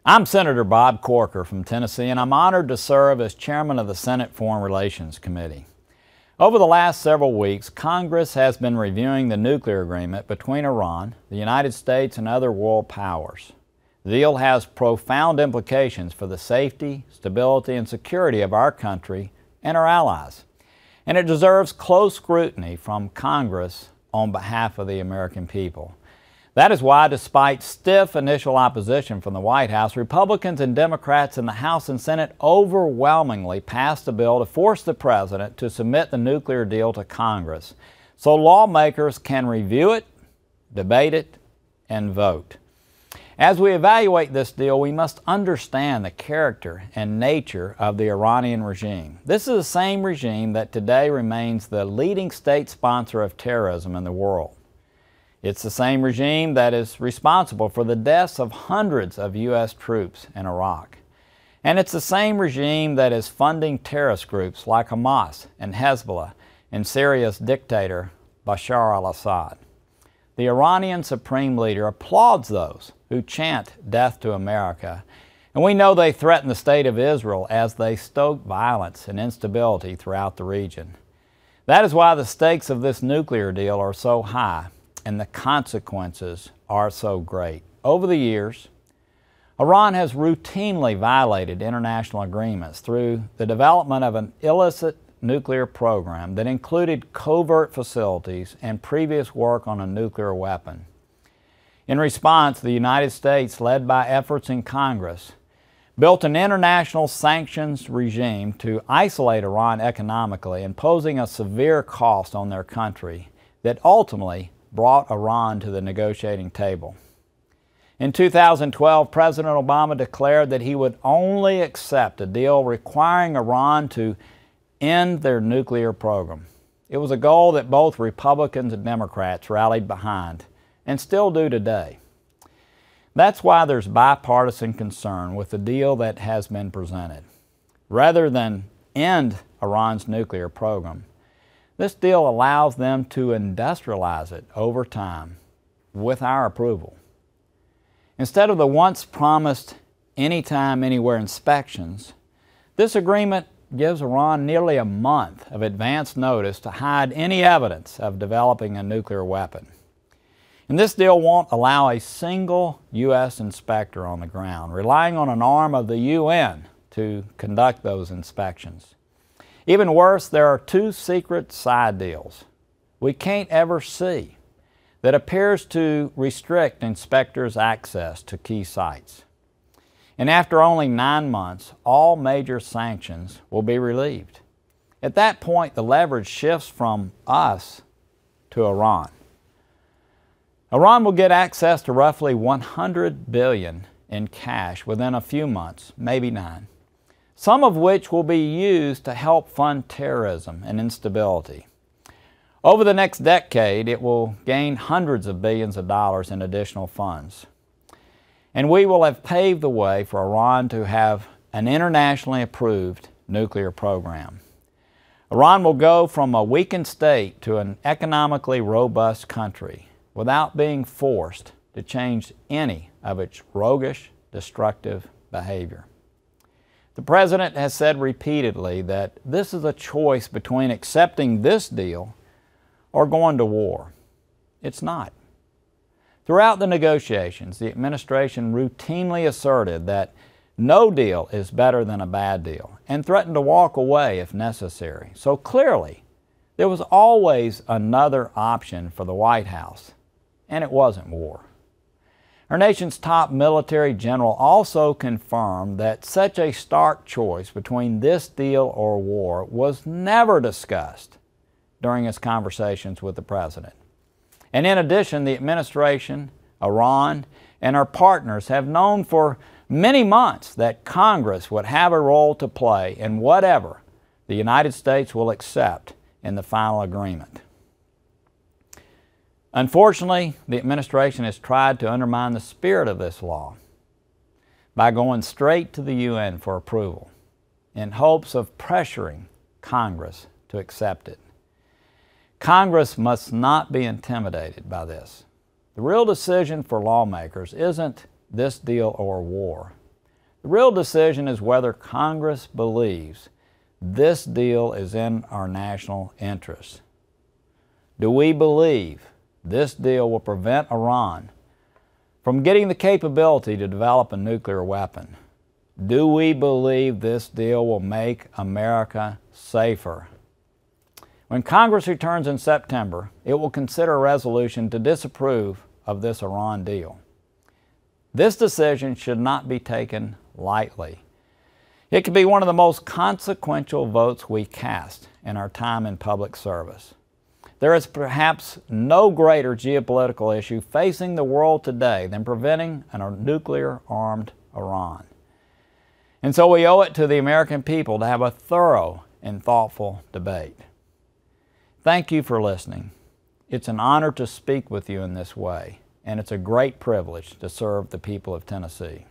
I'm Senator Bob Corker from Tennessee, and I'm honored to serve as chairman of the Senate Foreign Relations Committee. Over the last several weeks, Congress has been reviewing the nuclear agreement between Iran, the United States, and other world powers. The deal has profound implications for the safety, stability, and security of our country and our allies, and it deserves close scrutiny from Congress on behalf of the American people. That is why, despite stiff initial opposition from the White House, Republicans and Democrats in the House and Senate overwhelmingly passed a bill to force the President to submit the nuclear deal to Congress so lawmakers can review it, debate it, and vote. As we evaluate this deal, we must understand the character and nature of the Iranian regime. This is the same regime that today remains the leading state sponsor of terrorism in the world. It's the same regime that is responsible for the deaths of hundreds of U.S. troops in Iraq. And it's the same regime that is funding terrorist groups like Hamas and Hezbollah and Syria's dictator Bashar al-Assad. The Iranian supreme leader applauds those who chant death to America, and we know they threaten the state of Israel as they stoke violence and instability throughout the region. That is why the stakes of this nuclear deal are so high, and the consequences are so great. Over the years, Iran has routinely violated international agreements through the development of an illicit nuclear program that included covert facilities and previous work on a nuclear weapon. In response, the United States, led by efforts in Congress, built an international sanctions regime to isolate Iran economically, imposing a severe cost on their country that ultimately brought Iran to the negotiating table. In 2012, President Obama declared that he would only accept a deal requiring Iran to end their nuclear program. It was a goal that both Republicans and Democrats rallied behind, and still do today. That's why there's bipartisan concern with the deal that has been presented. Rather than end Iran's nuclear program, this deal allows them to industrialize it over time with our approval. Instead of the once promised anytime, anywhere inspections, this agreement gives Iran nearly a month of advance notice to hide any evidence of developing a nuclear weapon. And this deal won't allow a single U.S. inspector on the ground, relying on an arm of the UN to conduct those inspections. Even worse, there are two secret side deals we can't ever see that appears to restrict inspectors' access to key sites. And after only 9 months, all major sanctions will be relieved. At that point, the leverage shifts from us to Iran. Iran will get access to roughly $100 billion in cash within a few months, maybe 9. Some of which will be used to help fund terrorism and instability. Over the next decade, it will gain hundreds of billions of dollars in additional funds. And we will have paved the way for Iran to have an internationally approved nuclear program. Iran will go from a weakened state to an economically robust country without being forced to change any of its roguish, destructive behavior. The President has said repeatedly that this is a choice between accepting this deal or going to war. It's not. Throughout the negotiations, the administration routinely asserted that no deal is better than a bad deal and threatened to walk away if necessary. So clearly, there was always another option for the White House, and it wasn't war. Our nation's top military general also confirmed that such a stark choice between this deal or war was never discussed during his conversations with the President. And in addition, the administration, Iran, and our partners have known for many months that Congress would have a role to play in whatever the United States will accept in the final agreement. Unfortunately, the administration has tried to undermine the spirit of this law by going straight to the UN for approval in hopes of pressuring Congress to accept it. Congress must not be intimidated by this. The real decision for lawmakers isn't this deal or war. The real decision is whether Congress believes this deal is in our national interest. Do we believe this deal will prevent Iran from getting the capability to develop a nuclear weapon? Do we believe this deal will make America safer? When Congress returns in September, it will consider a resolution to disapprove of this Iran deal. This decision should not be taken lightly. It could be one of the most consequential votes we cast in our time in public service. There is perhaps no greater geopolitical issue facing the world today than preventing a nuclear-armed Iran. And so we owe it to the American people to have a thorough and thoughtful debate. Thank you for listening. It's an honor to speak with you in this way, and it's a great privilege to serve the people of Tennessee.